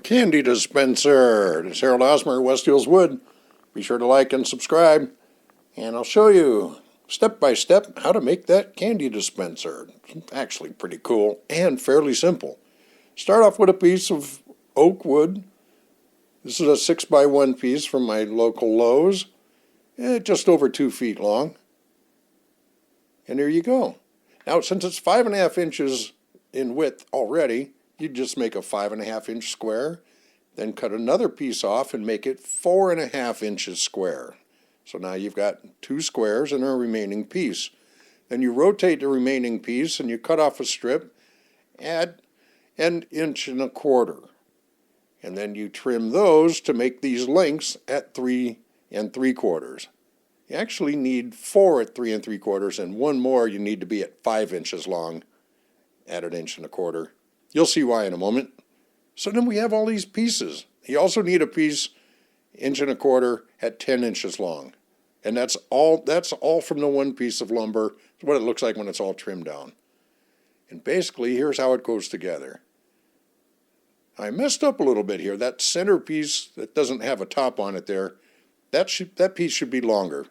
Candy Dispenser. This is Harold Osmer, West Hills Wood. Be sure to like and subscribe, and I'll show you step by step how to make that candy dispenser. It's actually pretty cool and fairly simple. Start off with a piece of oak wood. This is a 6x1 piece from my local Lowe's, just over 2 feet long. And there you go. Now, since it's 5.5 inches in width already, you just make a 5.5 inch square, then cut another piece off and make it 4.5 inches square. So now you've got 2 squares and a remaining piece. Then you rotate the remaining piece and you cut off a strip, add 1.25 inches. And then you trim those to make these lengths at 3 3/4. You actually need 4 at 3 3/4, and one more you need to be at 5 inches long at 1.25 inches. You'll see why in a moment. So then we have all these pieces. You also need a piece 1.25 inches at 10 inches long. And that's all from the one piece of lumber. It's what it looks like when it's all trimmed down. And basically, here's how it goes together. I messed up a little bit here. That center piece that doesn't have a top on it there, that piece should be longer.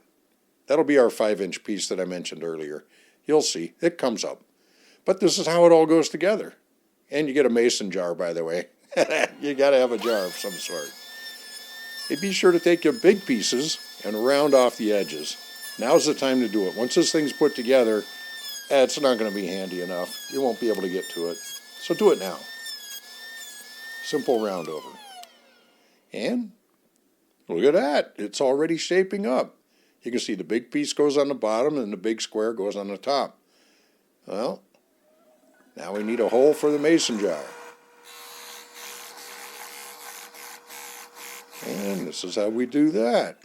That'll be our 5-inch piece that I mentioned earlier. You'll see, it comes up. But this is how it all goes together. And you get a mason jar, by the way. You got to have a jar of some sort. Hey, be sure to take your big pieces and round off the edges. Now's the time to do it. Once this thing's put together, it's not going to be handy enough. You won't be able to get to it. So do it now. Simple round over. And look at that. It's already shaping up. You can see the big piece goes on the bottom and the big square goes on the top. Well, now we need a hole for the mason jar. And this is how we do that.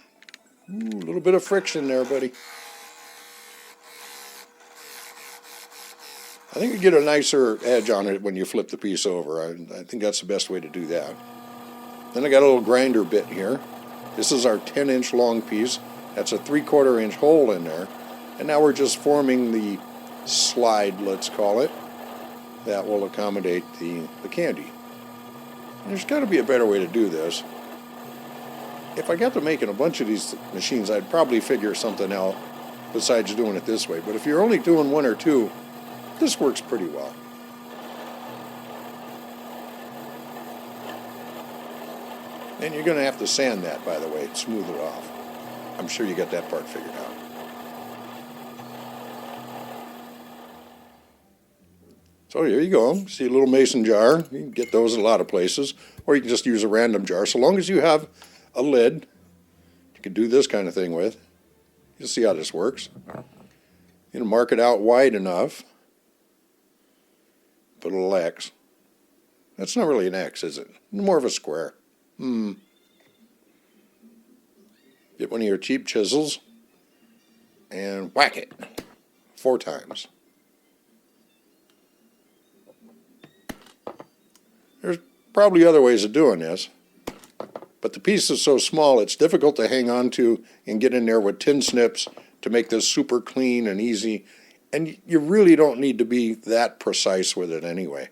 Ooh, a little bit of friction there, buddy. I think you get a nicer edge on it when you flip the piece over. I think that's the best way to do that. Then I got a little grinder bit here. This is our 10-inch long piece. That's a 3/4 inch hole in there. And now we're just forming the slide, let's call it, that will accommodate the candy. And there's got to be a better way to do this. If I got to making a bunch of these machines, I'd probably figure something out besides doing it this way. But if you're only doing 1 or 2, this works pretty well. And you're going to have to sand that, by the way, smooth it off. I'm sure you got that part figured out. So here you go. See a little mason jar. You can get those in a lot of places. Or you can just use a random jar. So long as you have a lid, you can do this kind of thing with. You'll see how this works. You know, mark it out wide enough. Put a little X. That's not really an X, is it? More of a square. Get one of your cheap chisels and whack it 4 times. There's probably other ways of doing this, but the piece is so small it's difficult to hang on to and get in there with tin snips to make this super clean and easy. And you really don't need to be that precise with it anyway.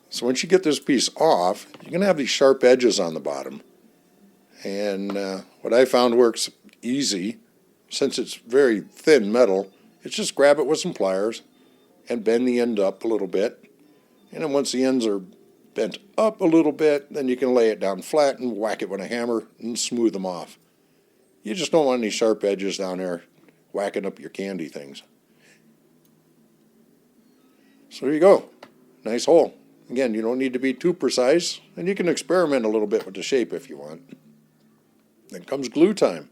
So once you get this piece off, you're going to have these sharp edges on the bottom. And what I found works easy, since it's very thin metal, is just grab it with some pliers and bend the end up a little bit. And then once the ends are bent up a little bit, then you can lay it down flat and whack it with a hammer and smooth them off. You just don't want any sharp edges down there whacking up your candy things. So there you go. Nice hole. Again, you don't need to be too precise, and you can experiment a little bit with the shape if you want. Then comes glue time.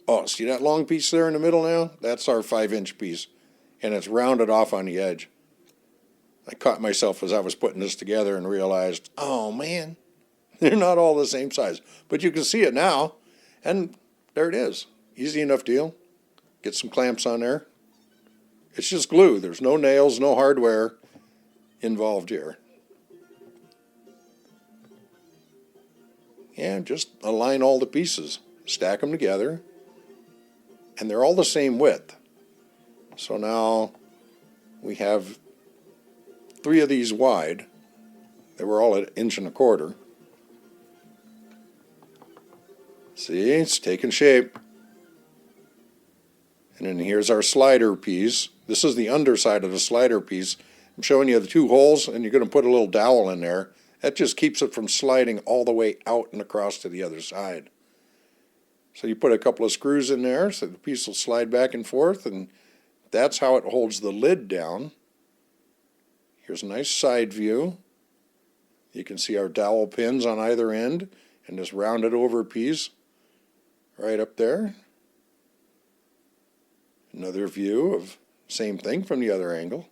Oh, see that long piece there in the middle now? That's our 5-inch piece, and it's rounded off on the edge. I caught myself as I was putting this together and realized, oh man, they're not all the same size. But you can see it now, and there it is. Easy enough deal. Get some clamps on there. It's just glue. There's no nails, no hardware involved here. And just align all the pieces. Stack them together. And they're all the same width. So now We have 3 of these wide. They were all at 1.25 inches. See, it's taking shape. And then here's our slider piece. This is the underside of the slider piece. I'm showing you the 2 holes, and you're going to put a little dowel in there. That just keeps it from sliding all the way out and across to the other side. So you put a couple of screws in there so the piece will slide back and forth, and that's how it holds the lid down. Here's a nice side view. You can see our dowel pins on either end and this rounded over piece right up there. Another view of same thing from the other angle.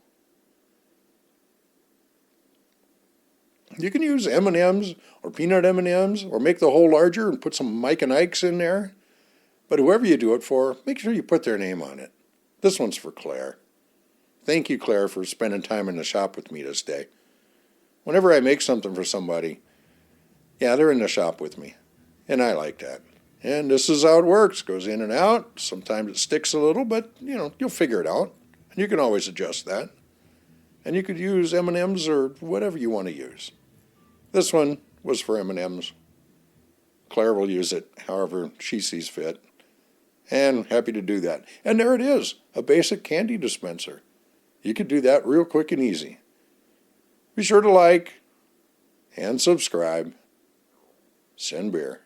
You can use M&ms or peanut M&ms or make the hole larger and put some Mike and Ike's in there. But whoever you do it for, make sure you put their name on it. This one's for Claire. Thank you, Claire, for spending time in the shop with me this day. Whenever I make something for somebody, yeah, they're in the shop with me. And I like that. And this is how it works. Goes in and out. Sometimes it sticks a little, but, you'll figure it out. And you can always adjust that. And you could use M&ms or whatever you want to use. This one was for M&ms. Claire will use it however she sees fit. And happy to do that. And there it is, a basic candy dispenser. You could do that real quick and easy. Be sure to like and subscribe. Send beer.